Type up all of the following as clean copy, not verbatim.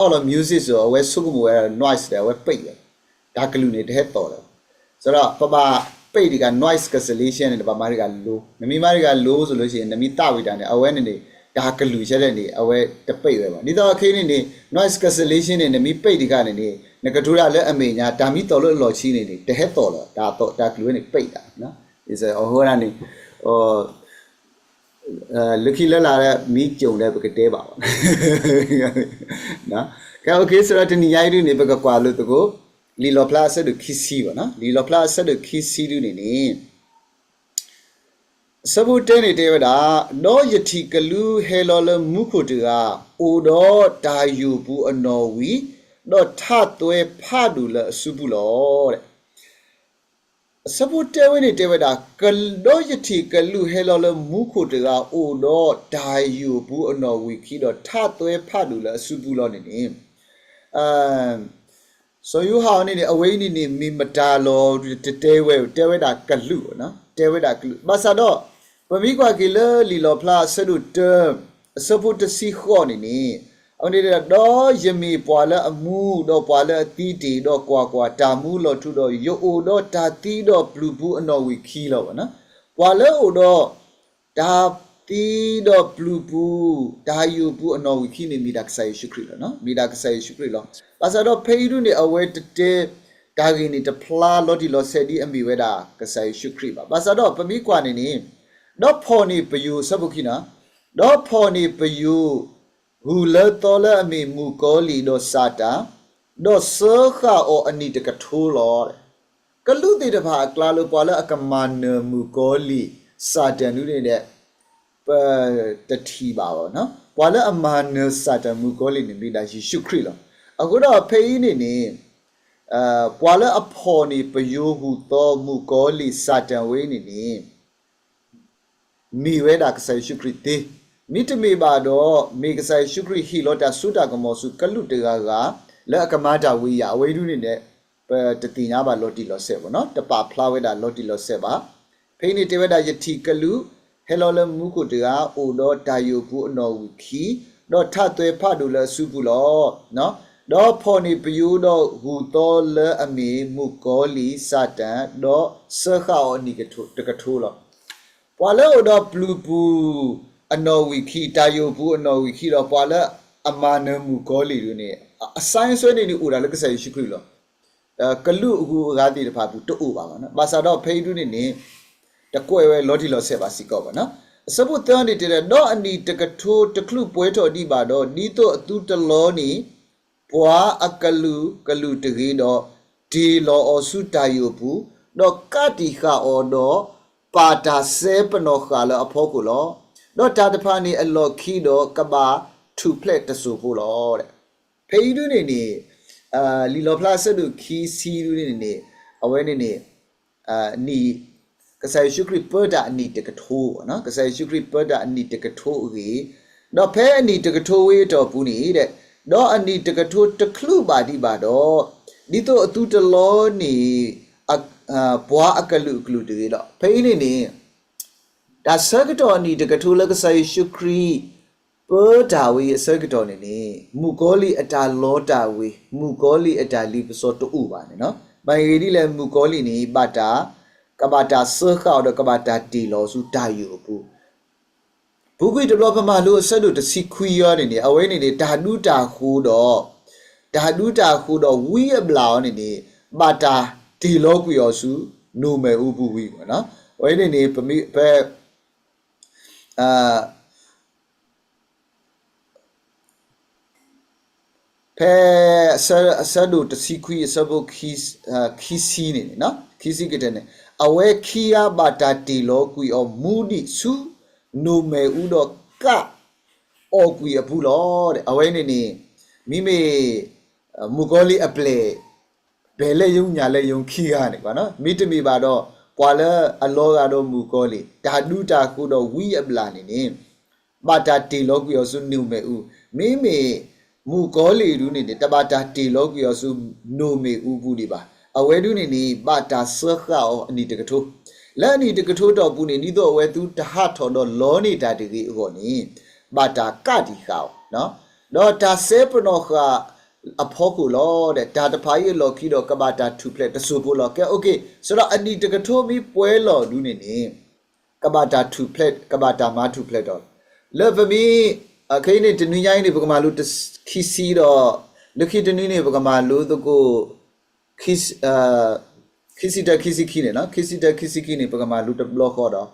all the music so we sukumu noise there we pay da glue ne head to so da papa pay the noise cancellation and ba mari ga low nami mari ga low so lo shi nami ta wi da ne awe ne da glue che de ne awe te pay we ba ni da khini ne noise cancellation ne nami pay the ga ne ne ka thura le ame nya da mi to lo lo chi ne te head to lo da glue ne pay da no is a ho ra ne lucky la la mi chong le ba ke te ba no ka okay so da ni yai du ne ba ka kwa lo to ko li lo plus de kisi ba no li lo plus de kisi du ni sabu te ni te da no yati kalu helo le mu ko tu ga o do da yu bu ano wi do tha twe pha du le su bu lo de sabu te ni te da kal do yati kalu helo le mu ko tu ga o do da yu bu ano wi ki do tha twe pha du le su bu lo ni so you how ni away ni mi mata lo te we da kalu no te we da kalu ba sa do pa mi kwa ki le li lo pla sa du te sabu te si kho ni oni da do yemi pwa le amu do pwa le ti ti do kwa ta mu lo thu do yo o do ta ti do blu bu ano wi ki lo no pwa le o do da ti do blu bu da yu bu ano wi ki ni mi da sai shukri lo no mi da sai shukri lo ba sa do phe du ni awe te da gi ni te pla lo di lo se di ami we da ka sai shukri ba sa do pa mi kwa ni do pho ni pa yu sabu ki na do pho ni pa yu hu le to le ami mu ko li do sa ta do so kha o ani te ka tho lo ka lu ti de pha kla lo pwa le akaman mu ko li sa tan du ni de pa ta thi ba ba no pwa le aman sa ta mu ko li ni mi da shi shukri loအခုတော့ဖေးနေနေပွာလဲအဖော်နေပယိုဟုတော်မူကောလီစာတန်ဝေးနေနေမိဝဲတာကဆိုင်ရှုခရစ်တေမိတမေပါတော့မေကဆိုင်ရှုခရစ်ဟီလောတာဆုတာကမောစုကလုတကကလက်အကမတာဝေးရအဝေးဒုနေတဲ့တတိညာပါလော်တီလော်ဆက်ပေါ့နော်တပါဖလာဝဲတာလော်တီလော်ဆက်ပါဖေးနေတေဝဲတာယတိကလုဟဲလောလမူကိုတကအိုတော့တာယိုဘူးအနော်ဝီခီတော့ထသွဲဖတ်လို့လဲစုဘူးလောနော်တော့ဖော်နေပြူတော့ဟူတော်လဲအမီမူကောလီစာတန်တော့ဆခါအနိကထုတကထုလောပွာလဲတော့ဘလူပူအနော်ဝီခီတာယိုဘူးအနော်ဝီခီတော့ပွာလဲအမနမူကောလီတို့နေအဆိုင်ဆွဲနေနေဥရာလကဆိုင်ရှိခရီလောကလူအခုကားတီတဖာဘူးတူပါပါနော်ပါစာတော့ဖေးတူနေနေတကွဲဝဲလော်တီလော်ဆက်ပါစီကောပါနော်စပုတ်တန်နေတဲ့တော့အနီတကထိုးတကလူပွဲတော်ဒီပါတော့ဒီတော့အတူတလောနီပွာအကလူတကြီးတော့ဒီလောအစုတယုဘူးတော့ကတိခါအော်တော့ပါတာဆဲပနောခါလအဖို့ကိုလောတော့တာတဖာနေအလော်ခီတော့ကဘာထူဖလက်တဆူဖို့လောတဲ့ဖေးတူနေနေလီလောဖလာဆဒုခီစီတူနေနေအဝဲနေနေနီကဆိုင်ရှုခရစ်ပဒါအနိတကထိုးနော်ကဆိုင်ရှုခရစ်ပဒါအနိတကထိုးကြီးတော့ဖဲအနိတကထိုးဝေးတော့ဘူးနေတဲ့တော့အနိတကထိုးတခလူပါဒီပါတော့ဒီတော့အတူတလောနေဘွားအကလူကလူတွေတော့ဖဲနေနေဒါဆကတော်အနိတကထိုးလကဆိုင်ရှုခရစ်ပဒါဝေးဆကတော်နေနေမူကောလီအတာလောတာဝေးမူကောလီအတာလီပစောတူပါနေနော်မိုင်ရီဒီလေမူကောလီနေပါတာကဘာတာဆခါတော့ကဘာတာတီလောစုတာယူဘူးဘူးကွေတလောဖမလို့ဆက်လို့တစီခွီရောနေနေအဝဲနေနေတာဒုတာခူတော့ဝီအဘလောင်းနေဘာတာတီလောကွေရောစုနိုမဲဥဘူးဝီပေါ့နော်ဝဲနေပမိပဲဖဲဆက်လို့တစီခွီဆဘခီစီနေနော်ခီစီကတဲ့အဝဲခီယာဘာတာတီလောကွီအောမူဒီစုနိုမဲဥတော့ကအောကွီအဘူးလောတဲ့အဝဲနေနေမိမေမူကောလီအပလေဘယ်လဲယုံညာလဲယုံခီယာနေကွာနော်မိတမီပါတော့ပွာလဲအလောကတော့မူကောလီဒါဒုတာခုတော့ဝီအပလာနေနေဘာတာတီလောကွီအောစုနိုမဲဥမိမေမူကောလီဒူနေတဘာတာတီလောကွီအောစုနိုမဲဥဘူးဒီပါအဝဲဒုနေနေဘာတာဆခါအောအနိတကထိုးလဲအနိတကထိုးတော့ဘူးနေနီတော့အဝဲသူတဟထော်တော့လောနေတာတကြီးဟောနေဘာတာကတိခါနော် တော့ဒါဆေပနောကအဖို့ကိုလောတဲ့ဒါတဖာရဲ့လော်ခီတော့ကဘာတာ2 plate တဆူဖို့လော်ကဲ okay ဆိုတော့အနီတကထိုးပြီးပွဲလော်လူနေနေကဘာတာ2 plate ကဘာတာမာ2 plate တော့လေဖမီအခင်းနေတနည်းရိုင်းနေပကမာလူခီစီတော့လခိတနည်းနေပကမာလူတကိုခီစီတခီစီခီနေနော်ခီစီတခီစီခီနေပကမာလူတဘလော့ခေါ်တော့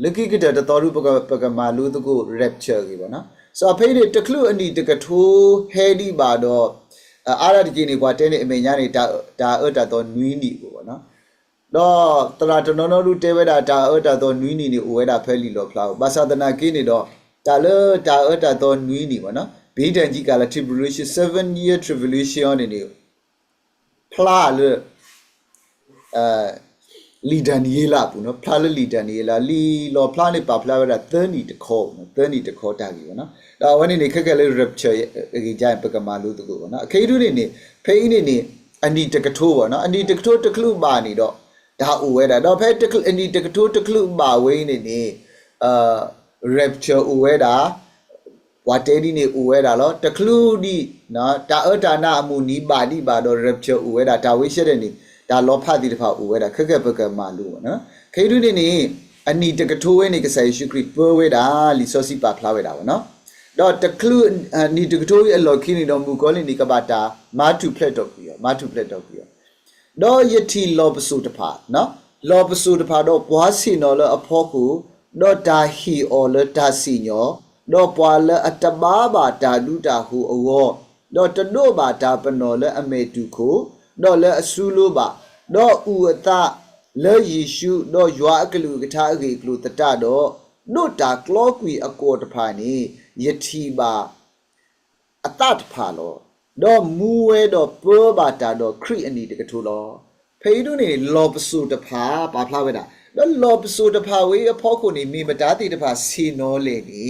လခိကတဲ့တော်လူပကမာလူတကို rapture ကြီးပေါ့နော်ဆိုအဖေးတွေတကလူအနီတကထိုးဟဲဒီပါတော့အားရတကြီးနေကွာတဲနေအမေညာနေတာအတတော်နွီးနီပေါ့နော်တော့တရာတနော်လူတဲဝဲတာဒါအတတော်နွီးနီနေဝဲတာဖဲလီလောဖလောက်ဘာသာတနာကင်းနေတော့ဒါအတတော်နွီးနီပေါ့နော်ဘေးတန်ကြီးကလာ tribulation 7 year tribulation နေဖလားလေလီဒန်နီလာဘူးနော်ဖလားလီဒန်နီလာလီလောဖလားနေပါဖလားဝဲတာ30တခေါ်30တခေါ်တာကြီးပေါ့နော်ဒါဝနေခက်ခက်လေး rapture ကြီးကြိုင်ပကမာလို့တကူပေါ့နော်အခီးတူနေဖိနေအနီတကထိုးပေါ့နော်အနီတကထိုးတကလူပါနေတော့ဒါအိုဝဲတာတော့ဖဲတကအနီတကထိုးတကလူပါဝင်းနေrapture အိုဝဲတာဝါတဲဒီနေအိုဝဲတာလောတကလူဒီနော်တာအတာနာအမှုနီးပါဒီပါတော့ rapture အိုဝဲတာဒါဝိရှက်တဲ့နေဒါလောဖတ်ဒီတဖာအိုဝဲတာခက်ခက်ပကမာလို့ပေါ့နော်ခေတူနေအနီတကထိုးဝဲနေကဆိုင်ရှုခရစ်ပွဲဝဲတာလီစောစီပါဖလာဝဲတာပေါ့နော်တော့တကလူနီတကထိုးရဲ့အလော်ခင်းနေတော့မူကောလင်ဒီကဘာတာမာတူဖလက်တော့ပြီးရောမာတူဖလက်တော့ပြီးရောတော့ယတိလောပစုတဖာနော်လောပစုတဖာတော့ဘွားစီနော်လအဖို့ကိုတော့ဒါဟီအော်လဒါစီညောတော့ပွာလအတဘာဘာတာဒုတာဟုအောတော့တနို့ဘာတာပနော်လအမေတုကိုတော့လအဆူလိုပါတော့ဥအတလေယေရှုတော့ယွာအကလူကထာအကေကလူတတတော့နို့တာကလောကွီအကောတဖာနေယတိပါအတတ်ဖာလောတော့မူဝဲတော့ပောဘာတာတော့ခရိအနီတကထိုလောဖေးတို့နေလောပစုတဖာပါဖလာဝဲတာတော့လောပစုတဖာဝေးအဖို့ကိုနေမိမတာတိတဖာစီနောလေနေ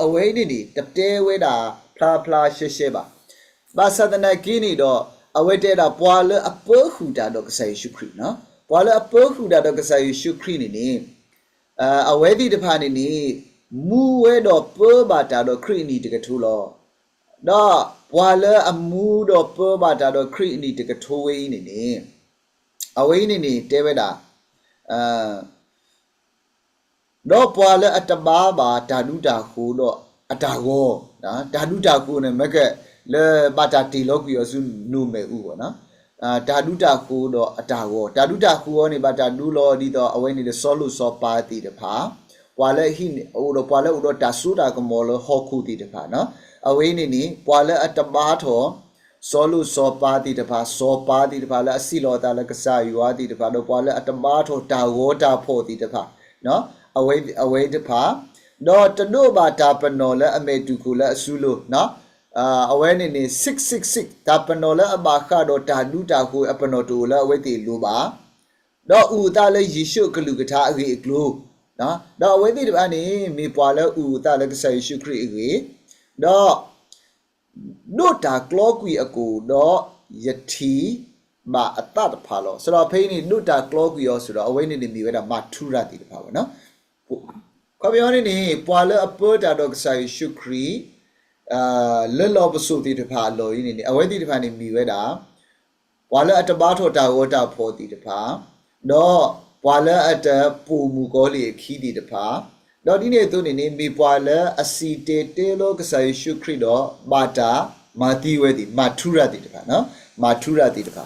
အဝဲနေတတဲဝဲတာဖလာရှေပါဘာသာတနာကင်းနေတော့အဝဲတဲတာပွာလအပေါ်ခူတာတော့ကဆိုင်ရှုခရိနော်ပွာလအပေါ်ခူတာတော့ကဆိုင်ရှုခရိနေအဝဲဒီတဖာနေမူဝဲတော့ပောဘာတာတော့ခရိနီတကထိုလောတော့ပွာလအမူတော့ပောဘာတာတော့ခရိနီတကထိုဝေးနေအဝေးနေတဲဝဲတာတော့ပွာလအတဘာဘာဓာတုတာခိုးတော့အတာကောနော်ဓာတုတာကိုနဲ့မကက်လေဘာတာတီလောကီရစုနုမဲဥပေါ့နော်ဓာတုတာခိုးတော့အတာကောဓာတုတာခိုးရောနေဘာတာဒူလောဒီတော့အဝဲနေဆောလူဆောပါတီတဖာပွာလဟိဟိုတော့ပွာလဥတော့တာဆူတာကမောလဟောခုတီတဖာနော်အဝဲနေပွာလအတဘာထောဆောလူဆောပါတီတဖာဆောပါတီတဖာလဲအစီလောတာလဲကဆာယူဝါတီတဖာတော့ပွာလအတဘာထောတာဝောတာဖို့တီတဖာနော်အဝဲတဖာတော့တနို့ဘာတာပနော်လဲအမေတူကူလဲအဆူလို့နော်အဝဲနေ666တာပနော်လဲအဘာခါတော့တာဒူတာကိုအပနော်တူလဲအဝဲတီလိုပါတော့ဥတာလဲယေရှုကလူကထာအဂေအကလူနော်တော့အဝဲတီတပါနေမေပွာလဲဥတာလဲကဆာယေရှုခရစ်အဂေတော့နို့တာကလောကွီအကူတော့ယတိမအတတ်ဖာလို့ဆိုတော့ဖိနေနို့တာကလောကွီရောဆိုတော့အဝဲနေနေမိဝဲတာမထူရတီတဖာပေါ့နော်ခေါ်ပြောနေပွာလအပေါ်တာတော့ဆိုင်ရှုခရီလဲလောပစုတီတဖာလောရင်းနေအဝဲတီတဖာနေမိဝဲတာပွာလအတဘာထောတာဝတာဖောတီတဖာတော့ပွာလအတပူမူကောလီခီတီတဖာတော့ဒီနေ့သူနေမိပွာလအစီတေလောကဆိုင်ရှုခရီတော့ဘာတာမာတီဝဲတီမာထူရတီတဖာနော်မာထူရတီတဖာ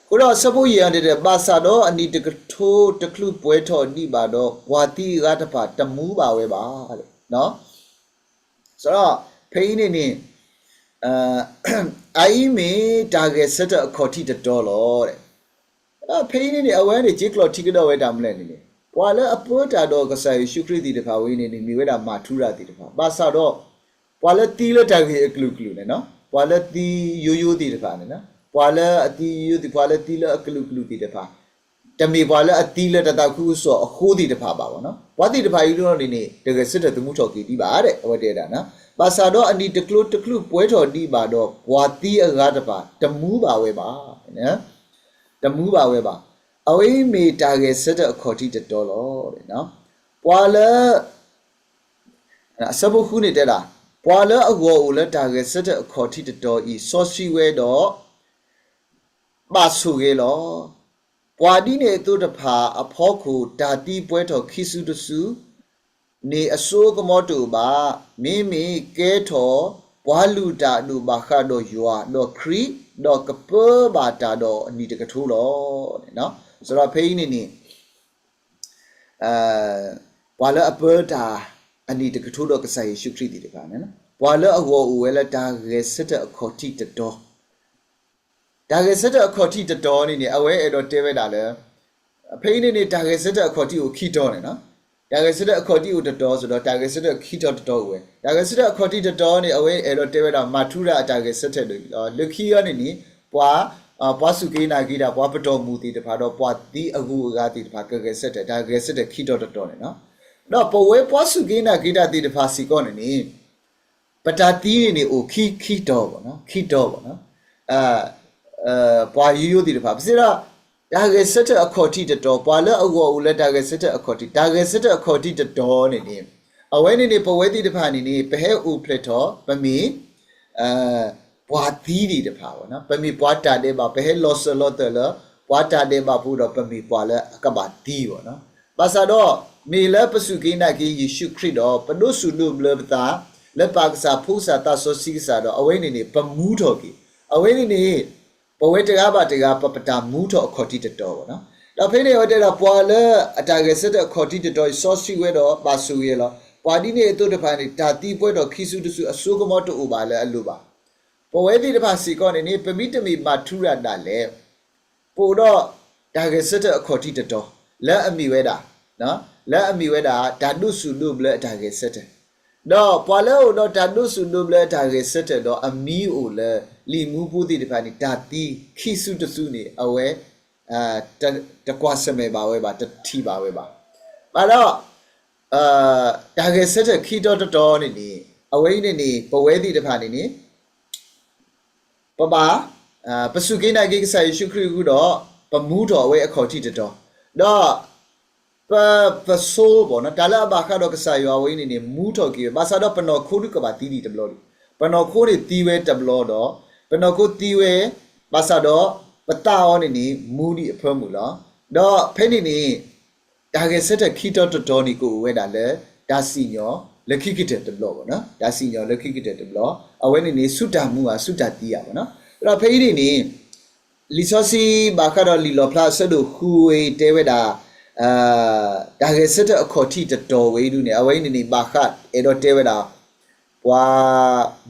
ကိုတော့စပုတ်ရရတဲ့ပါစာတော့အနီတကထိုးတကလူပွဲထော်နိပါတော့ဝါတီကတပါတမူးပါဝဲပါတဲ့နော်ဆိုတော့ဖိနေအိုင်မီတာဂက်ဆက်အခေါ်တီတော်လို့တဲ့ဖိနေအဝဲနေဂျီကလော်တီကတော့ဝဲတာမလဲနေပွာလဲအပေါ်တာတော့ကဆိုင်ရှုခရစ်တီတခါဝေးနေမိဝဲတာမာထူရတီတခါပါစာတော့ပွာလဲတီလက်တာကြီးအကလူနေနော်ပွာလဲတီယိုတီတခါနေနော်ပွာလဲအတီယိုတီပွာလဲတီလက်အကလူတီတခါတမီပွာလဲအတီလက်တတခုဆိုအခိုးတီတခါပါပေါ့နော်ပွာတီတခါယူလို့နေတကယ်စစ်တဲ့သမှုထော်ကီတီပါတဲ့အဝဲတဲတာနော်ပါစာတော့အနီတကလူပွဲထော်တီပါတော့ပွာတီအကားတပါတမူးပါဝဲပါနော်တမူးပါဝဲပါအဝိမေတာကေစတဲ့အခေါ်တိတော်လို့တဲ့နော်ပွာလစဘခုနေတက်တာ ပွာလဲအကောဦးလဲတာကေစတဲ့အခေါ်တိတတော်ဤစောစီဝဲတော့ပါဆူကေလောပွာဒီနေသူတဖာအဖောခုတာတိပွဲတော်ခိစုတစုနေအစိုးကမောတူပါမိမိကဲထောပွာလူတာလူပါခါတော့ယွာတော့ခရီတော့ကပဘာတာတော့အနီတကထိုးလောတဲ့နော်ဆိုတော့ဖေးနေနေပွာလဲအပေါ်တာအနီတကထိုးတော့ကစားယေရှုခရစ်ဒီတပါနော်ပွာလဲအဝဝဲလဲတာရဲစတဲ့အခေါ်တိတတော်ဒါကေစတဲ့အခေါ်တိတတော်နေအဝဲအဲ့တော့တဲပဲတာလဲအဖေးနေဒါကေစတဲ့အခေါ်တိကိုခိတော်နေနော်ဒါကေစတဲ့အခေါ်တိကိုတတော်ဆိုတော့ဒါကေစတဲ့ခိတော်တတော်ဝဲဒါကေစတဲ့အခေါ်တိတတော်နေအဝဲအဲ့တော့တဲပဲတာမာထုရဒါကေစတဲ့လူခိရနေပွာပွာစုကေနာဂီတာပွာပတော်မူတီတဖာတော့ပွာတီအကူအကားတီတဖာကေစတဲ့ဒါကေစတဲ့ခိတော်တတော်နေနော်တော့ပဝဲပွာစုကေနာဂီတာတီတဖာစီကောနေပတာတီနေအိုခိတော်ပေါ့နော်ခိတော်ပေါ့နော်ပွာရိုးတီတဖာပစီတော့ဒါကေစတဲ့အခေါ်တိတတော်ပွာလဲအကောဦးလဲဒါကေစတဲ့အခေါ်တိဒါကေစတဲ့အခေါ်တိတတော်နေအဝဲနေပဝဲတီတဖာနေဘဟဲဦးဖလက်တော်ပမီပွာသီးတီတဖာပေါ့နော်ပမီပွာတာတဲ့ပါဘဟဲလောဆလောတယ်လပွာတာတဲ့ပါဘူးတော့ပမီပွာလဲကဘာတီးပေါ့နော်ပါစာတော့မေလဲပစုကိနာကိယေရှုခရစ်တော်ပဒုစုလူဘလပတာလက်ပါကစားဖုစာတဆောစီစာတော့အဝဲနေပမူးတော်ကိအဝဲနေပဝဲတကားပါတကားပပတာမူးတော်အခေါ်တိတတော်ပေါ့နော်တော့ဖိနေရတဲ့ပွာလဲအတာကေစတဲ့အခေါ်တိတတော်ဆောစီဝဲတော့ပါဆူရဲလောပွာဒီနေအတုတဖာနေတာတိပွဲတော်ခိစုတစုအစိုးကမောတူပါလဲအလိုပါပဝဲတိတဖာစီကောနေပမိတမီမာထူရတာလဲပို့တော့ဒါကေစတဲ့အခေါ်တိတတော်လက်အမိဝဲတာနော်လက်အမိဝဲတာဓာတုစုလူဘလဲဒါကေစတဲ့တော့ပွာလဲတော့ဓာတုစုလူဘလဲဒါကေစတဲ့တော့အမီအိုလဲလီမူပူတီတဖာဒါတိခိစုတစုနေအဝဲတကွာစမဲပါဝဲပါတတိပါဝဲပါပါတော့ဒါကေစတဲ့ခိတော်တော်နေအဝဲနေပဝဲတီတဖာနေပပပစုကိနာကိကဆာယေရှုခရစ်ကိုတော့ပမူးတော်ဝဲအခေါ်တိတတော်တော့ပဆိုးဘောနော်ဒါလာဘာခါတော့ကဆာယောဝဲနေမူးတော်ကြီးဘာသာတော့ပနော်ခိုးကပါတီးတီတဘလို့ပနော်ခိုးတွေတီးဝဲတဘလို့တော့ပနော်ခိုးတီးဝဲဘာသာတော့ပတာအောနေမူးဒီအဖွဲမူလားတော့ဖဲနေဒါကေစတဲ့ခီတော်တော်နီကိုဝဲတာလဲဒါစီညောလက်ခိကိတဲ့တဘလို့ပေါ့နော်ဒါစီညောလက်ခိကိတဲ့တဘလို့အဝဲနေစုတာမှုဟာစုတာတီးရပါနော်အဲ့တော့ဖေးနေလီဆိုစီဘာခါတော့လီလောဖလာဆဒိုခူဝေတဲဝဲတာဒါကေစတဲ့အခေါ်တိတတော်ဝဲလူနေအဝဲနေဘာခတ်အဲ့တော့တဲဝဲတာပွာ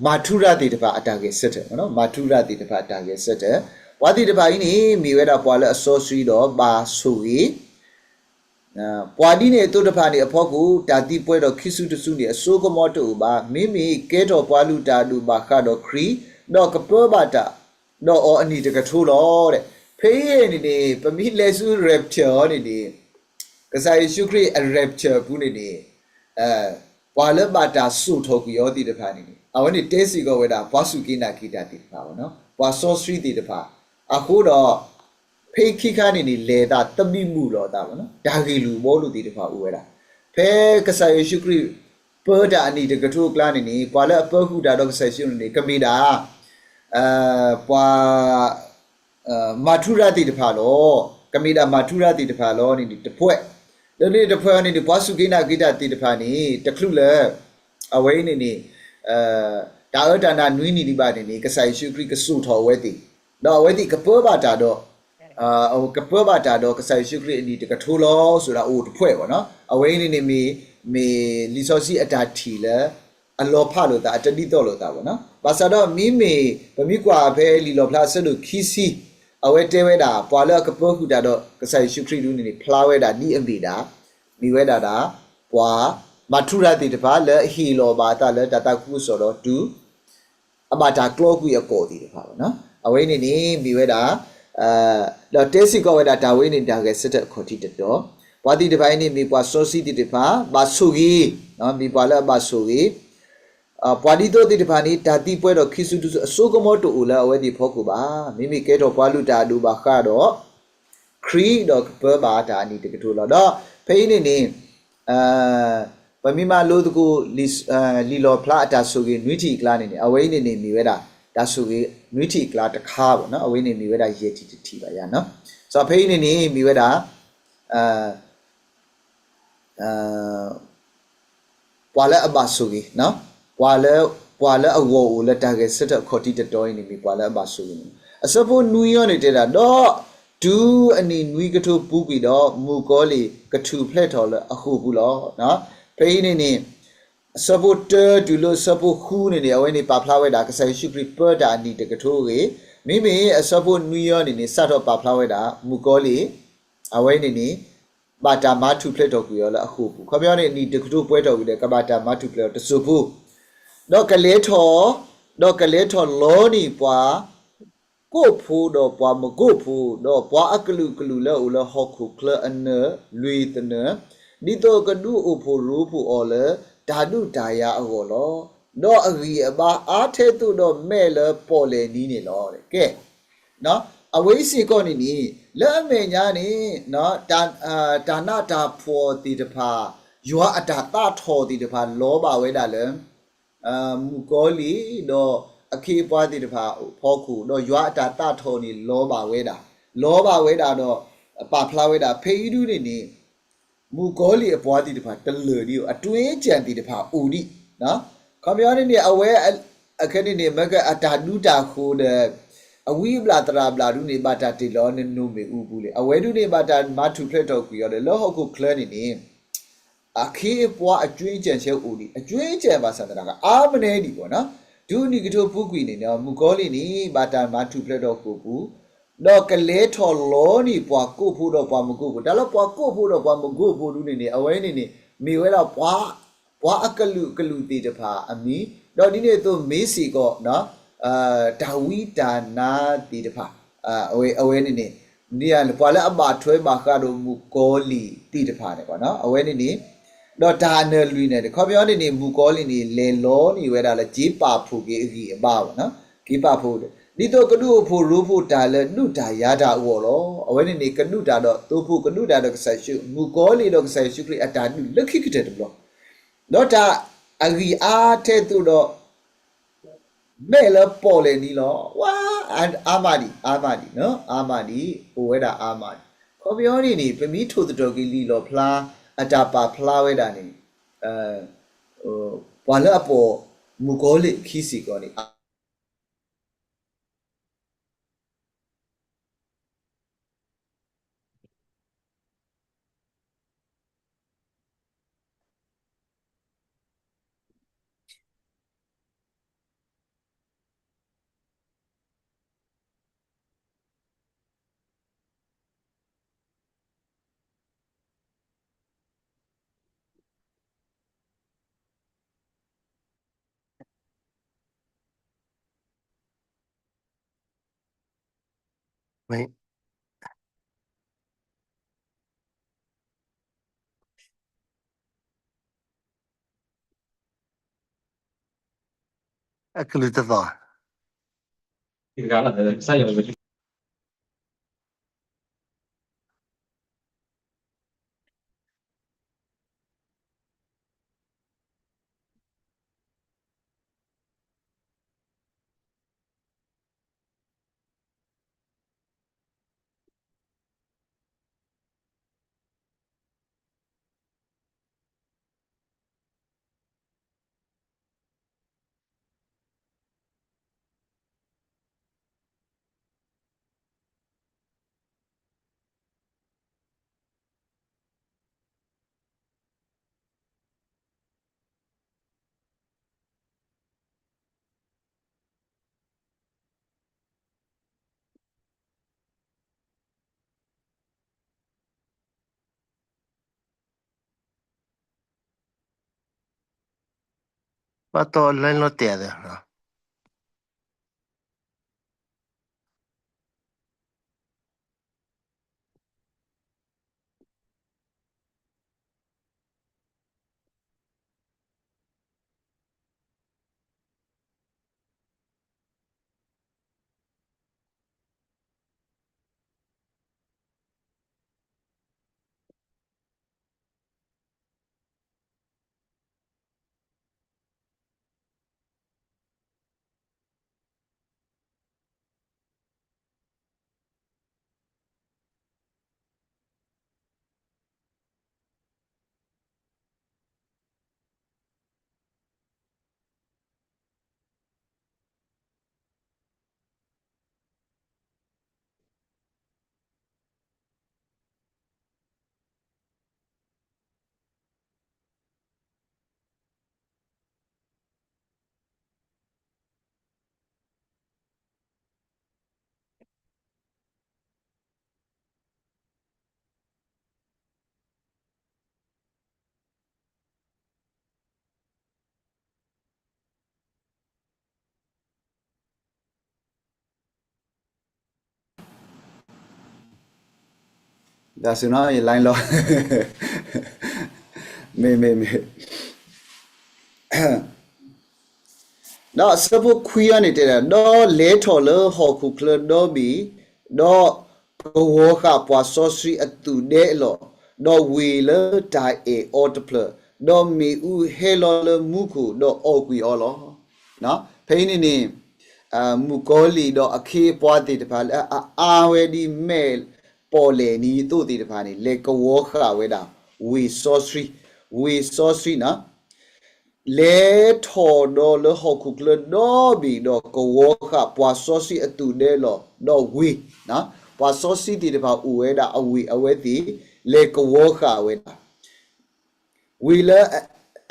မာထုရတိတပါအတာကေစတဲ့နော်မာထုရတိတပါအတာကေစတဲ့ဝါတိတပါကြီးနေမိဝဲတာပွာလဲအစောစီတော့ဘာဆူကြီးပွာဒီနေတုတဖာနေအဖို့ကိုတာတိပွဲတော့ခိစုတစုနေအစိုးကမောတူပါမိမိကဲတော်ပွာလူတာလူဘာခါတော့ခရီတော့ကပောဘာတာတော့အနီတကထိုးတော့တဲ့ဖေးရနေပမိလဲစု rapture နေကစားယေရှုခရစ် rapture ဘူးနေပွာလဘာတာဆုထုတ်ပြီးရောတိတဖာနေအဝနေတဲစီကောဝဲတာဘွားစုကိနာခိတာတိတဖာပေါ့နော်ဘွာဆောစရီတိတဖာအခုတော့ဖေးခိခါနေလေတာတမိမှုတော့တာပေါ့နော်ဒါဂီလူဘောလူတိတဖာဦးဝဲတာဖဲကစားယေရှုခရစ်ပေါ်တာအနီတကထိုးကလာနေပွာလအပခုတာတော့ကစားယေရှုနေကမိတာပွာမာထုရတိတဖာလောကမိတာမာထုရတိတဖာလောနေတပွဲဒီတပွဲနေပွားစုကိနာကိတာတိတဖာနေတခလူလဲအဝဲနေဒါအတနာနွီးနေပါနေကဆိုင်ရှုခရစ်ကဆုထော်ဝဲတိတော့ဝဲတိကပောဘာတာတော့ကပောဘာတာတော့ကဆိုင်ရှုခရစ်အနီတကထိုးလောဆိုတာအိုတပွဲပေါ့နော်အဝဲနေမေလီဆိုစီအတာထီလဲအလောဖလို့တာအတတိတော့လို့တာပေါ့နော်ဘာသာတော့မိဗမိကွာဖဲလီလောဖလာဆလို့ခီစီအဝဲတဲဝဲတာပွာလကပောခုတာတော့ကဆိုင်ရှုခရစ်လူနေဖလာဝဲတာနီအမီတာမိဝဲတာပွာမထုရတိတပါလဲဟီလောဘာတာလဲတတခုဆိုတော့တူအမတာကလောကူရကောတီတပါပေါ့နော်အဝဲနေမိဝဲတာတော့တဲစီကောဝဲတာဒါဝဲနေတာကစစ်တဲ့ခေါ်တိတတော့ပွာတိတပိုင်းနေမိပွာစောစီတိတပါဘာဆူကြီးနော်မိပွာလဲဘာဆူကြီးပွာဒီတိုတိတဖာနေတာတိပွဲတော့ခိစုတုအစိုးကမောတူလာအဝဲဒီဖောက်ကူပါမိမိကဲတော့ပွာလူတာဒူပါခါတော့ခရီတော့ဘဘာတာအနီတကထိုးလာတော့ဖိနေ ပမိမလို့တကူလီလော်ဖလာအတာဆိုကြီးနွိတီကလာနေအဝိနေနေမိဝဲတာဒါဆိုကြီးနွိတီကလာတခါပေါ့နော်အဝိနေမိဝဲတာရေတီတီပါရနော်ဆိုတော့ဖေးနေနေမိဝဲတာပွာလဲအပါဆိုကြီးနော်ပွာလဲအဝေါ်ကိုလက်တာကစစ်တော့ခေါ်တီတတော်နေမိပွာလဲအပါဆိုကြီးအစဖို့နူယောနေတဲတာတော့ဒူးအနီနွီကထုပူပြီးတော့မူကောလီကထုဖလက်တော်လဲအခုဘူးလောနော်ဖေးနေနေစပုတ်တူလို့စပုတ်ခူးနေတယ်အဝဲနေပါဖလာဝဲတာကဆိုင်ရှိပရီပတ်တာနီတကထိုးကြီးမိမိအစပုတ်နူယောနေနေစတော့ပါဖလာဝဲတာမူကောလီအဝဲနေနေဘာတာမထုဖလက်တော်ကူရောလဲအခုဘူးခပြောနေနီတကထိုးပွဲတော်ကူတဲ့ကဘာတာမထုဖလက်တဆူဘူးတော့ကလေးထော်လောနီပွားကိုဖူတော့ပွားမကိုဖူတော့ပွားအကလူလဲဦးလဲဟော့ခုကလအနလွေတနဒီတော့ကဒူအဖို့ရူဖို့အော်လဲဓာတုဒါယာအော်လောတော့အကြီးအပါအားထဲသူတော့မဲ့လဲပေါ်လေနီးနေလောတဲ့ကဲနော်အဝိစီကောနေနီလဲအမေညာနေနော်ဒါနာတာဖော်တီတဖာယောအတာတာထော်တီတဖာလောပါဝဲတာလဲမူကောလီတော့အခေပွားတီတဖာဖော်ခုတော့ယောအတာတာထော်နေလောပါဝဲတာတော့ပါဖလာဝဲတာဖေးဒူးနေနေမူကောလီအပွားတီတဖာတလေဒီကိုအတွင်းကြံတီတဖာဦးဒီနော်ခမယောနေနေအဝဲအခက်နေမကအတာဒူတာခိုးတဲ့အဝိဘလာတရာဘလာဒူနေပါတာတီလောနေနုမေဥဘူးလေအဝဲဒူနေပါတာမထုဖလက်တော့ကူရတယ်လောဟုတ်ကိုကလနေနေအခေပွားအကျွင်းကြံချဲဦးဒီအကျွင်းကြံပါစန္ဒနာကအာမနေဒီပေါ့နော်ဒူနီကထိုပူကွီနေနော်မူကောလီနေပါတာမထုဖလက်တော့ကိုဘူးတော့ကလေးထော်လောနီပွားကိုဖို့တော့ပွားမကိုဘူးဒါတော့ပွားကိုဖို့တော့ပွားမကိုဖို့ဒူနေနေအဝဲနေနေမိဝဲတော့ပွားအကလူတီတဖာအမီတော့ဒီနေ့သူမေးစီကောနော်ဒါဝီတာနာတီတဖာအဝဲနေနေဒီကပွားလဲအပါထွဲပါကတော့မူကောလီတီတဖာတယ်ပေါ့နော်အဝဲနေနေတော့ဒါနယ်လူနေတယ်ခေါ်ပြောနေနေမူကောလီနေလေလောနေဝဲတာလဲဂျေးပါဖူကြီးအကြီးအပါပေါ့နော်ဂျေးပါဖူဒီတော့ကနုဖို့ရူဖို့တာလဲနုတာရတာဥော်လောအဝဲနေနေကနုတာတော့သူဖို့ကနုတာတော့ကဆိုင်ရှုမူကောလီတော့ကဆိုင်ရှုခရီအတာနုလက်ခိကတဲ့တယ်လို့တော့ဒါအဂီအားတဲ့သူတော့မဲ့လဲပေါ်လေနီလောဝါအာမဒီနော်အာမဒီဟိုဝဲတာအာမဒီခေါ်ပြောနေနေပမီထိုတော်ကီလီလောဖလားအတာပါဖလားဝဲတာနေဟိုဘွာလဲအပေါ်မူကောလီခီစီကောနေ喂，ကလူတသောဒီကလာတယ်ဆိုင်ရောဘာတော့လိုင်းလို့တဲ့တယ်နော် ဒါဆိုတော့ line လောမေတော့စပုခွေးရနေတဲ့တော့လဲထော်လဟော်ခုကလတော့ဘီတော့ဘောခပွားဆောစီအတူဒဲလောတော့ဝီလတိုင်အော်တပလတော့မီဦးဟဲလောလမူခုတော့အော်ကွီအော်လောနော်ဖိနေမူကောလီတော့အခေပွားတဲ့တပါအာဝဲဒီမဲပေါ်လေနီတို့တဲ့တပါနေလေကဝေါခဝဲတာဝီဆောစီနော်လေထော်တော့လဟောခုကလတော့ဘီတော့ကဝေါခပွားဆောစီအတူဒဲလောတော့ဝီနော်ပွားဆောစီတဲ့တပါဦးဝဲတာအဝဲတီလေကဝေါခဝဲတာဝီလာ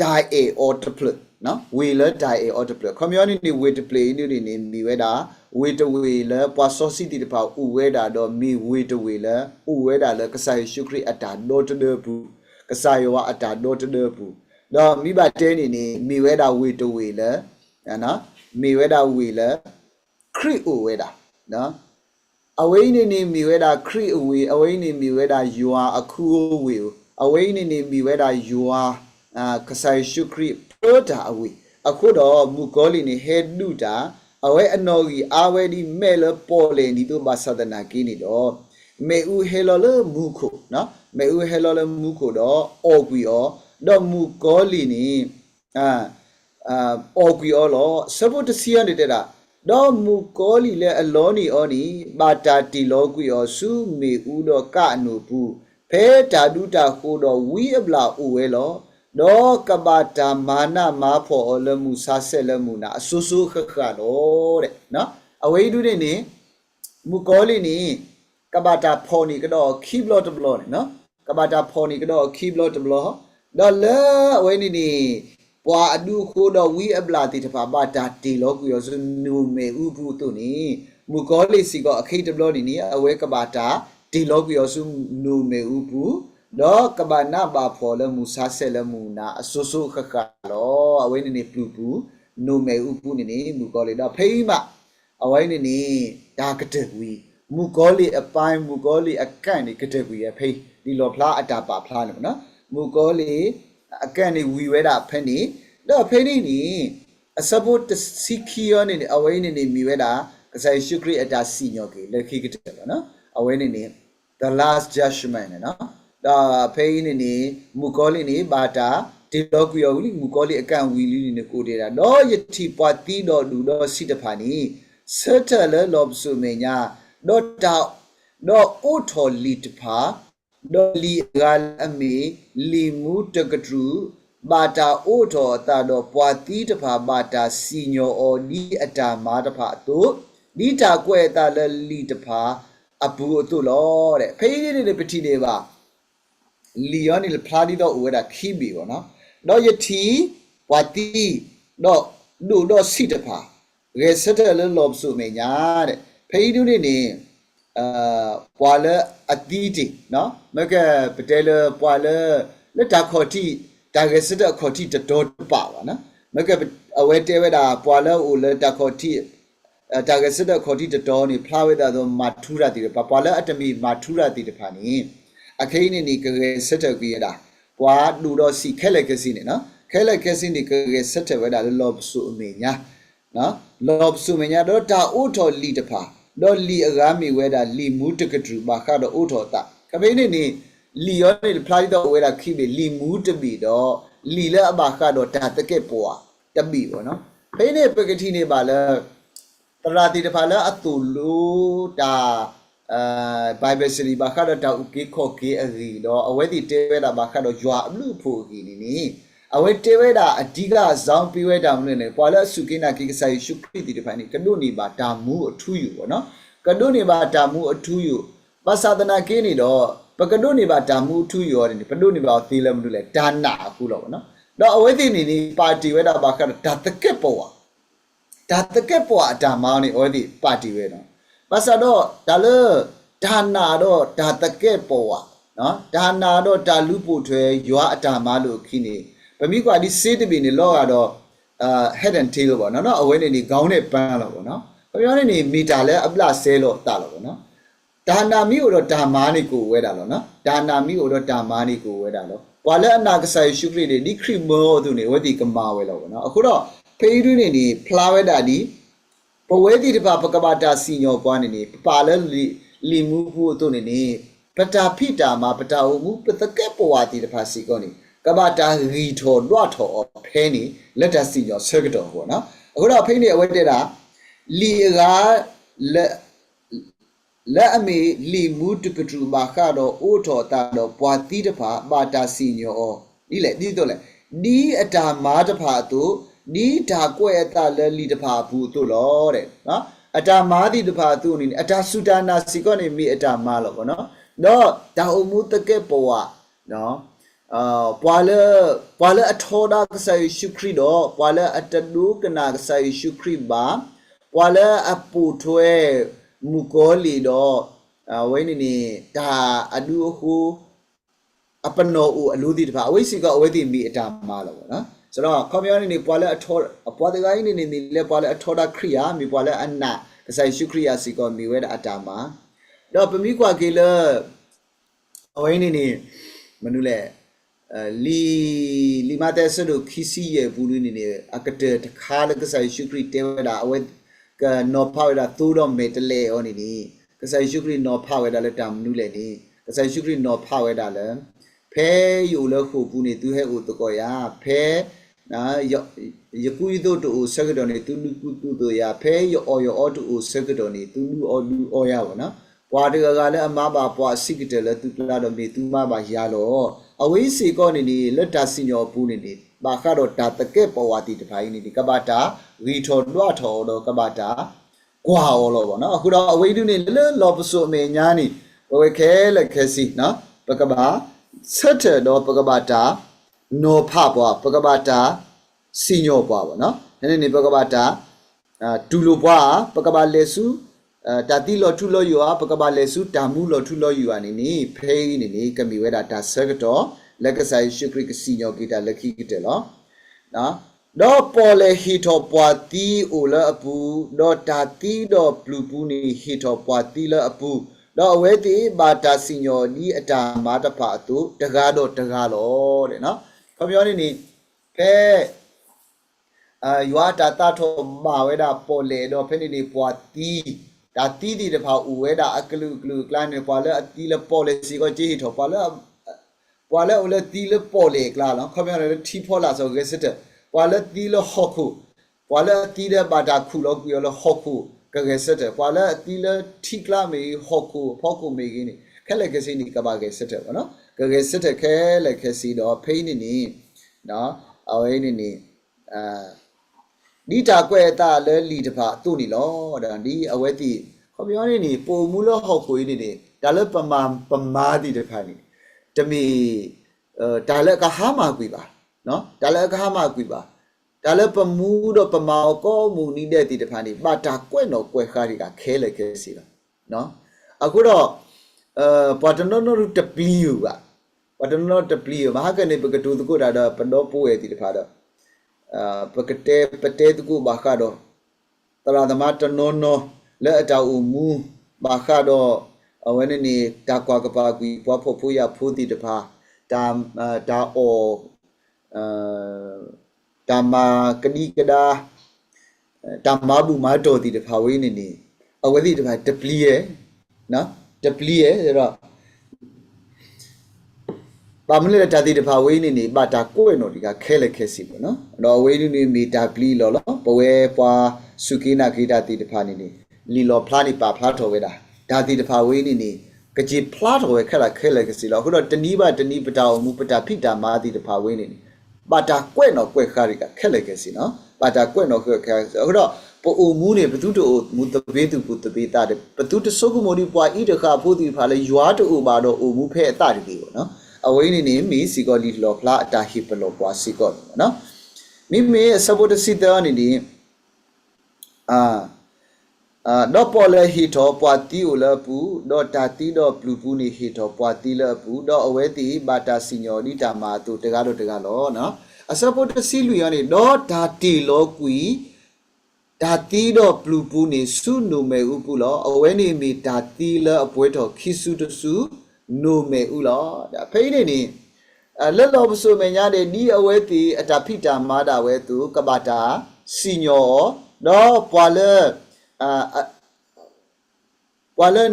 တိုင်အော်တပလနော်ဝီလာတိုင်အော်တပလ community way to play နေနေမီဝဲတာ way to way လာပွားဆောစီတဲ့တပါဦးဝဲတာတော့မီ way to way လာဦးဝဲတာလဲကဆိုင်ရှုခရီအတာတော့တဒဘူးကဆိုင်ယောအတာတော့တဒဘူးတော့မိဘတဲနေမီဝဲတာ way to way လာနော်မီဝဲတာ way လာခရီဦးဝဲတာနော်အဝိနေမီဝဲတာခရီအဝေအဝိနေမီဝဲတာယွာအခုဝေအဝိနေမီဝဲတာယွာကဆိုင်ရှုခရီပရိုတာအဝေအခုတော့မူကောလီနေဟဲဒူတာအဝဲအနော်ကြီးအဝဲဒီမဲလပေါ်လေဒီတို့ဘာသဒနာကင်းနေတော့မေဦးဟဲလောလမူခုနော်မေဦးဟဲလောလမူခုတော့အော်ကွီအောတော့မူကောလီနေအော်ကွီအောလောစပုတ်စီရနေတဲ့တာတော့မူကောလီလဲအလောနီအောနီဘာတာတီလောကွီအောစုမေဦးတော့ကအနုဘူးဖဲတာဒူတာခိုးတော့ဝီအပလာဦးဝဲလောတော့ကဘာတာမာနမာဖော်လမှုစားဆက်လမှုနာအဆူဆူခခတော့တဲ့နော်အဝေးဒူနေမူကောလီနေကဘာတာဖော်နေကတော့ခီဘလော့တဘလော့နော်ကဘာတာဖော်နေကတော့ခီဘလော့တဘလော့တော့လဲအဝေးနေပွာအဒူခိုးတော့ဝီအပလာတီတဖာဘာတာတီလောကွီရောစနူမေဥဘူးတုနေမူကောလီစီကအခိတဘလော့နေအဝဲကဘာတာတီလောကွီရောစနူမေဥဘူးတော့ကဘာနာဘာဖော်လမှုစားဆက်လမှုနာအဆူဆူခခလောအဝဲနေပလူပူနူမေဥဘူးနေမူကောလီတော့ဖိမအဝဲနေဒါကတဲ့ဝီမူကောလီအပိုင်းမူကောလီအကန့်နေကတဲ့ဝီရဖိဒီလောဖလားအတာပါဖလားလို့နော်မူကောလီအကန့်နေဝီဝဲတာဖဲနေတော့ဖိနေအစပုတ်စီခီယောနေအဝဲနေမီဝဲတာကဆိုင်ရှုခရီအတာစီညောကေလက်ခိကတဲ့ပေါ့နော်အဝဲနေ the last judgment နော်ဒါဖိနေမူကောလီနေဘာတာဒီလောကွီယောလီမူကောလီအကန့်ဝီလီနေကိုတေတာတော့ယတိပွားတီတော့ဒူတော့စီတဖာနီဆတ်တလလောဘဆုမေညာတော့တောက်တော့အိုထော်လီတဖာတော့လီဂါအမီလီမူတကထူဘာတာအိုထော်တာတော့ပွာတီတဖာဘာတာစီညောအော်ဒီအတာမာတဖာတို့ဒီတာကွဲတာလလီတဖာအဘူအတုလောတဲ့ဖိနေပတိနေပါလီယောနီဖလာဒီတော့ဝဲတာခိဘီပေါ့နော်တော့ယတိပွာတီတော့ဒူတော့စီတဖာရေစတဲ့လောဘဆုမေညာတဲ့ဖိဒူနေပွာလအတီတီနော်မကပတဲလပွာလလက်တာခေါ်တီဒါရေစတဲ့ခေါ်တီတတော်ပါပါနော်မကအဝဲတဲဝဲတာပွာလအိုလက်တာခေါ်တီဒါရေစတဲ့ခေါ်တီတတော်နေဖလာဝဲတာတော့မာထူရာတီပွာလအတမီမာထူရာတီတဖာနေအခင်းနေကရေစတဲ့ကြီးရတာပွာဒူတော့စီခဲလက်ကစီနေနော်ခဲလက်ကစီနေကရေစတဲ့ဝဲတာလောဘဆုမေညာနော်လောဘဆုမေညာတော့တာအိုထော်လီတဖာတော့လီအကားမီဝဲတာလီမူတကထူဘာခါတော့အိုထော်တာကပိနေလီယောနေဖလိုက်တော့ဝဲတာခိပြီလီမူတပီတော့လီလဲအဘာခါတော့တာတကက်ပွားတပီပေါ့နော်ဖိနေပကတိနေပါလဲတရာတိတဖာလဲအတူလို့တာဘိုင်ဘယ်စရီဘာခါတော့တာဥကေခေါ်ကေအရီတော့အဝဲတီတဲဝဲတာဘာခါတော့ရွာအလူဖို့ကြီးနေအဝဲတဲဝဲတာအဓိကဇောင်းပြဝဲတာမလို့နေပွာလဲစုကိနာကိကဆိုင်ရှုခရီတီတဖာနေကဒုနေပါတာမူအထူးယူပေါ့နော်ကဒုနေပါတာမူအထူးယူပါသဒနာကင်းနေတော့ပကဒုနေပါတာမူအထူးယူရတယ်ပဒုနေပါသေးလည်းမလို့လေဒါနာအခုတော့ပေါ့နော်တော့အဝဲတီနေပါတီဝဲတာဘာခါတော့ဒါတကက်ပေါ်ဒါတကက်ပေါ်အတာမောင်းနေအဝဲတီပါတီဝဲတော့ပါစတော့ဒါလေဒါနာတော့ဒါတကက်ပေါ်နော်ဒါနာတော့ဒါလူပို့ထွဲရွာအတာမားလို့ခိနေဗမိကွာဒီစေးတပီနေလောကတော့ head and tail ပေါ့နော်အဝဲနေခေါင်းနဲ့ပန်းလို့ပေါ့နော်ပြောနေမီတာလဲအပလဆဲလို့တာလို့ပေါ့နော် ဒါနာမီကိုတော့ဒါမာနေကိုဝဲတာလို့နော်ဒါနာမီကိုတော့ဒါမာနေကိုဝဲတာလို့ဘာလဲအနာကဆိုင်ရှုခရီတွေဒီခရီမောသူနေဝဲဒီကမာဝဲလို့ပေါ့နော်အခုတော့ဖေးတွင်းနေဖလာဝဲတာဒီပဝဲဒီတပါပကဘာတာစီညောပွားနေပါလဲလီမှုဖို့သူနေပတာဖိတာမှာပတာဟုမှုပတကက်ပွားဒီတပါစီကောနေကဘာတာရီထော်လွတ်ထော်ဖဲနေလက်တစီညောဆက်ကတော်ပေါ့နော်အခုတော့ဖိနေအဝဲတဲ့တာလီကလက်အမေလီမူတကထူမာခါတော့အိုးထော်တာတော့ပွာတိတဖာပါတာစီညောဒီလေဒီတော့လေဒီအတာမာတဖာတို့ဒီဒါကွဲ့အတာလဲလီတဖာဘူးတို့လို့တဲ့နော်အတာမာတိတဖာတို့အနေနဲ့အတာစုတာနာစီကောနေမိအတာမာလို့ပေါ့နော်တော့ဒါအမှုတကဲပေါ်နော်ပွာလဲအထောဒါကဆိုင်ရှုခရီတော့ပွာလဲအတဒုကနာကဆိုင်ရှုခရီပါပွာလဲအပူထွဲမူကောလီတော့ဝိနေနေဒါအဒူဟုအပနောဦးအလူဒီတပါအဝိစီကအဝိတိမီအတာမာလို့ပေါ့နော်ဆိုတော့ကွန်မြူနတီပွာလဲအထောပွာတကိုင်းနေနေလဲပွာလဲအထောဒါခရီယာမီပွာလဲအနာကဆိုင်ရှုခရီယာစီကောမီဝဲအတာမာတော့ပမီကွာကေလအဝိနေနေမနုလဲလီမတဲ့ဆဒုခီစီရဲ့ဘူးလူနေနေအကတဲ့တခါလကဆိုင်ရှုခရီတဲဝဲတာအဝဲကနော်ဖောက်ရတာသိုးတော့မေတလေဩနေနီကဆိုင်ရှုခရီနော်ဖောက်ရတာလဲတမ်နုလေနီကဆိုင်ရှုခရီနော်ဖောက်ရတာလဲဖဲယူလခုပူနေသူဟဲ့ဦးတကောရဖဲနာယကူဤတို့တူဆက်ကတော်နေသူလူကူတူတို့ရဖဲယောတူဆက်ကတော်နေသူလူအောလူအောရပါနော်ပွာတကကလည်းအမပါပွာစိကတယ်လဲသူလာတော့မေသူမပါရလောအဝိစီကောနေနေလက်တာစညောပူနေနေဘာခါတော့ဒါတကဲပေါ်ဝတိတပိုင်းနေဒီကဘာတာရီထော်လွတ်ထော်တော့ကဘာတာကွာအောလို့ပေါ့နော်အခုတော့အဝိတုနေလဲလောပစုအမေညာနေဘဝခဲလက်ခဲစီနော်ပကဘာဆက်တဲ့တော့ပကဘာတာနောဖပွားပကဘာတာစီညောပွားပေါ့နော်နေပကဘာတာဒူလိုပွားပကဘာလေစုတာတိလောထုလောယူပကဘာလေစုတာမှုလောထုလောယူနေဖေးနေကမီဝဲတာဒါဆက်ကတော့လက်ကဆိုင်ရှုခရိကစီညောဂီတာလက်ခိကတဲ့လောနော်တော့ပေါ်လေဟီထောပွာတီအိုလအပူတော့တာတီတော့ဘလူပူနေဟီထောပွာတီလအပူတော့အဝဲတီဘာတာစီညောဒီအတာမာတဖာတူတကားတော့တကားလောတဲ့နော်ခေါ်ပြောနေနေကဲရွာတာတာထောမာဝဲတာပေါ်လေတော့ဖဲနေနေပွာတီဒါတီဒီတဖာဥဝဲတာအကလူကလူကလိုင်းနေပွာလဲအတီလပေါ်လေစီကိုကြည့်ဟီထောပွာလဲပွာလဲဦးလဲတီလပေါ်လေကလာနော်ခေါ်ပြောနေထီဖောလာဆိုကဲစစ်တဲ့ပွာလဲတီလဟော့ခုပွာလဲတီတဲ့ဘာတာခုလောကူရလဟော့ခုကဲစစ်တဲ့ပွာလဲတီလထီကလာမေဟော့ခုဖော့ခုမေကင်းနေခက်လက်ကစီနီကဘာကဲစစ်တဲ့ဗောနော်ကဲစစ်တဲ့ခဲလက်ကစီတော့ဖိနေနေနော်အဝဲနေနေဒီတာကွဲတာလဲလီတဖာသူ့နီလောဒါဒီအဝဲတီခေါ်ပြောနေနေပုံမူလဟော့ခွေးနေနေဒါလဲပမာတီတဖာနေတမီဒါလဲကဟာမာကွေပါနော်ဒါလဲကဟာမာကွေပါဒါလဲပမူတော့ပမာကောမူနီတဲ့တီတဖာနေပါတာကွဲ့တော့ကွဲခါရီကခဲလဲခဲစီတော့နော်အခုတော့ပတ်တနောနတပလီယူကပတ်တနောတပလီယူမဟာကနေပကတူတကူဒါတော့ပနောပိုးရဲ့တီတဖာတော့ပကတဲပတဲတကူဘာခါတော့တရာသမတနောနောလဲအတောက်မူဘာခါတော့အဝဲနေတာကွာကပါကွီပွားဖို့ဖိုးရဖိုးတီတဖာဒါအောတာမာကတိကဒါတာမာဘူးမာတော်တီတဖာဝေးနေအဝဲတီတဖာတပလီရဲ့နော်တပလီရဲ့ဆိုတော့ပါမလဲတာတီတဖာဝေးနေပါတာကိုယ်နော်ဒီကခဲလက်ခဲစီပေါ့နော်အဲ့တော့ဝေးနေမီတာပလီလောပဝဲပွားစုကိနာခိတာတီတဖာနေလီလောဖလာနေပါဖလာတော်ဝဲတာဒါတီတဖာဝေးနေကကြီးဖလာတော်ဝဲခက်လာခဲလက်ကစီလောခုတော့တနီးပါတနီးပတာအောင်မူပတာဖိတာမာတီတဖာဝေးနေပါတာကွဲ့နော်ကွဲ့ခါရီကခက်လက်ကစီနော်ပါတာကွဲ့နော်ကွဲ့ခါခုတော့ပိုအူမူနေဘသူတို့မူတပေးသူပုတပေးတာတဲ့ဘသူတဆုကုမိုဒီပွားဤတခါဖို့တီဖာလဲရွာတူပါတော့အူမူဖဲအတတကြီးပေါ့နော်အဝေးနေမီစီကောလီလောဖလာအတာဟိပလောပွားစီကောနော်မိမေစဘောတစီတအနေနဲ့တော့ပေါ်လေဟီထောပွားတီဦးလပူတော့တာတီတော့ဘလူးပူနေဟီထောပွားတီလပူတော့အဝဲတီဘာတာစီညောဒီတာမာတူတကားတော့တကားလောနော်အစပေါ်တစီလူရနေတော့ဒါတီလောကွီ ဒါတီတော့ဘလူးပူနေစုနိုမဲဥပူလောအဝဲနေမီဒါတီလအပွဲတော်ခိစုတစုနိုမဲဥလောဒါဖိနေနေလက်လောပစုမညာတဲ့ဒီအဝဲတီအတာဖိတာမာတာဝဲသူကဘာတာစီညောတော့ပွာလဲပွာလဲ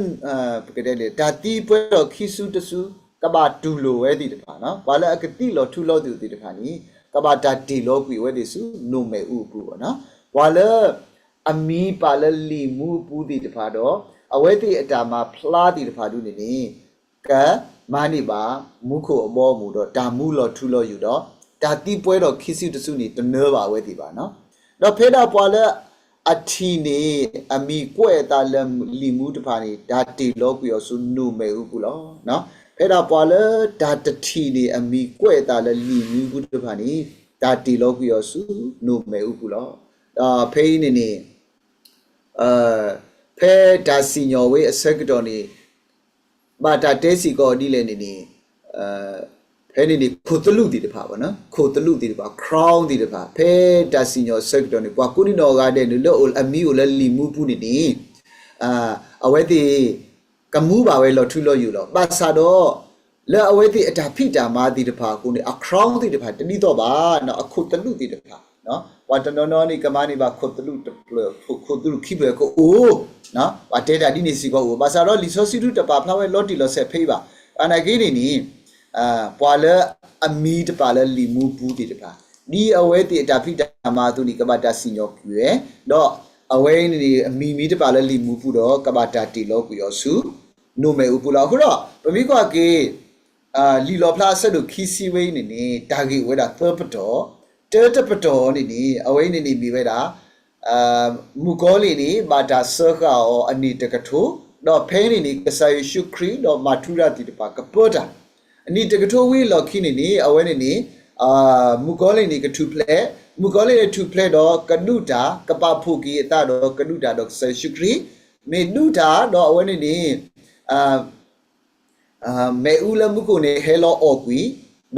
ပကတဲ့လေဒါတီပွဲတော်ခိစုတစုကဘာတူလိုဝဲတီတဖာနော်ပွာလဲအကတိလောထူလောသူတီတဖာနီကဘာတာတီလောကွေဝဲတီစုနိုမဲဥပူပေါ့နော်ပွာလဲအမီပါလဲလီမူပူတီတဖာတော့အဝဲတီအတာမှာဖလားတီတဖာတူနေနေကမာနိပါမုခုအဘောမူတော့ဒါမူလောထူလောယူတော့ဒါတီပွဲတော့ခိစုတစုနေတနေပါဝဲတီပါနော်တော့ဖေးတာပွာလဲအထီနေအမီကွဲ့တာလလီမူတဖာနေဒါတီလောကွေရောစုနိုမဲဥပူလောနော်ဖေးတာပွာလဲဒါတထီနေအမီကွဲ့တာလလီမူတဖာနေဒါတီလောကွေရောစုနိုမဲဥပူလောဖေးနေနေဖဲဒါစီညော်ဝေးအစက်တော်နေဘာတာတဲစီကောဒီလေနေနေဖဲနေနေခိုတလူတီတဖာပေါ့နော်ခိုတလူတီတဖာ crown တီတဖာဖဲဒါစီညော်စက်တော်နေပွားကုနီနော်ကတဲ့လောအမီကိုလည်းလီမူပူနေနေအဝဲတီကမူပါဝဲလောထူလောယူလောပါစာတော့လဲအဝဲတီအတာဖိတာမာတီတဖာကိုနေအ crown တီတဖာတတိတော့ပါနော်အခုတလူတီတဖာနော်ဝါတနောနောနိကမနိဘာခုတ်လူတပလခုတ်လူခိဘကိုအိုးနော်ဝါတေတာဒီနေစီကိုဘာသာတော့လီဆိုစီတူတပါဖလာဝဲလော်တီလောဆက်ဖေးပါအနာကြီးနေနီပွာလဲအမီတပါလဲလီမူပူတီတပါဒီအဝဲတီအတာဖိတာမာသူနိကဘာတာစီညောကွေတော့အဝဲနေအမီမီတပါလဲလီမူပူတော့ကဘာတာတီလောကွေရောစုနိုမဲဥပူလောခုတော့ပမိကွာကေလီလောဖလာဆက်လို့ခီစီဝဲနေနေတာဂီဝဲတာသပတော်တဲတပတော်နေအဝဲနေမိဝဲတာမူကောလီနေဘာတာဆာကောအနိတကထိုတော့ဖဲနေကဆာယရှုခရီတော့မာထူရာတီတပါကပေါ်တာအနိတကထိုဝေးလော်ခိနေအဝဲနေမူကောလီနေကထူပလဲမူကောလီနေထူပလဲတော့ကနုတာကပဖုကီအတာတော့ကနုတာတော့ဆာရှုခရီမေနုတာတော့အဝဲနေမေဦးလမှုကိုနေဟဲလောအော်ကွီ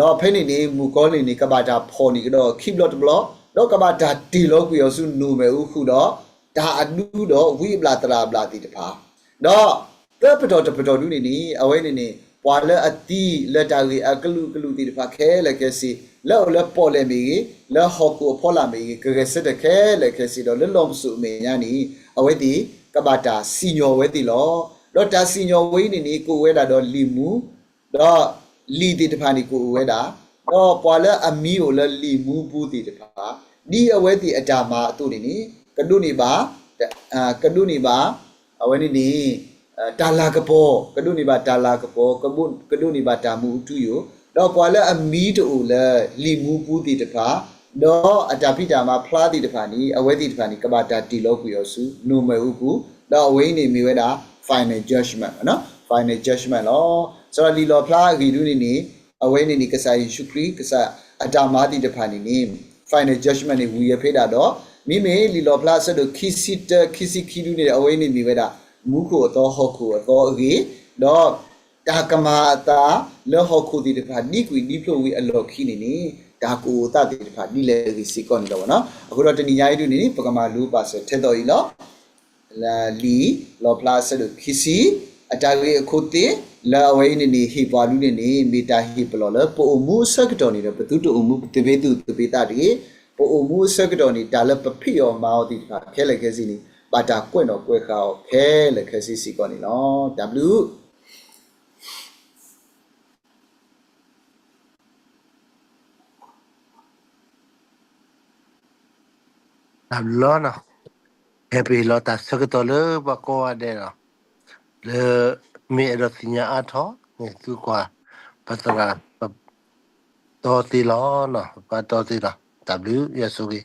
တော့ဖဲနေမူကောလီနေကဘာတာဖော်နေတော့ခိဘလော့တဘလော့တော့ကဘာတာတီလောကွီရောစုနူမဲဦးခုတော့ဒါအနူတော့ဝိပလာတရာပလာတီတဖာတော့တပတော်တပတော်ဒူနေအဝဲနေပွာလဲအတီလက်တာကြီးအကလူတီတဖာခဲလက်ကဲစီလောလပေါ်လဲမီလောဟောကိုဖော်လာမီကကစတဲ့ခဲလက်ကဲစီတော့လောမစုမေညာနီအဝဲတီကဘာတာစီညောဝဲတီလောတော့တာစီညောဝဲနေကိုဝဲတာတော့လီမူတော့လီတီတဖာနေကိုဝဲတာတော့ပွာလဲအမီကိုလဲလီမူပူတီတဖာဒီအဝဲတီအတာမာအတူနေကဒုနေပါကဒုနေပါအဝဲနေတာလာကပေါ်ကဒုနေပါတာလာကပေါ်ကဒုနေပါတာမူတူယတော့ပွာလဲအမီတူလဲလီမူပူတီတဖာတော့အတာဖိတာမာဖလားတီတဖာနီအဝဲတီတဖာနီကဘာတာတီလောကူယောစုနိုမဲဥကူတော့အဝဲနေမိဝဲတာ final judgment နော် final judgment လောဆိုတော့လီလောဖလားဂီဒူနေအဝဲနေကစားရှုခရီကစားအတာမာတီတဖာနေ final judgment နေဝီရဖေးတာတော့မိမေလီလောဖလားဆိုတော့ခီစီခီဒူနေအဝဲနေမိဝဲတာမူခုတော့ဟောခုတော့အေတော့တာကမာတာလောဟောခုတီတဖာဒီကွီဒီဖလိုဝီအလောခီနေဒါကိုတတိတဖာဒီလေစီကွန်နေတော့နော်အခုတော့တဏီညာရီဒူနေပကမာလူပါစထဲတော်ကြီးလောလာလီလောဖလားဆိုတော့ခီစီအတာရီအခုတီလာဝဲနေဟိပွာလူနေမေတာဟိပလောလပိုမှုစကတော်နေတော့ဘသူတူမှုတပေသူတပေတာဒီပိုမှုစကတော်နေတာလပဖိယောမောတီကခဲလက်ခဲစီနေပါတာကွင့်တော့ကွဲခါခဲလက်ခဲစီကောနေနော် W အလောနော်ဟဲ့ပြီလောတာစကတော့လေဘကောရတဲ့နော်လေမေရစီညာအထောနေသူကွာပတ်တရာတော်တီလောနော်ပတ်တော်တီလား W ရဆိုကြီး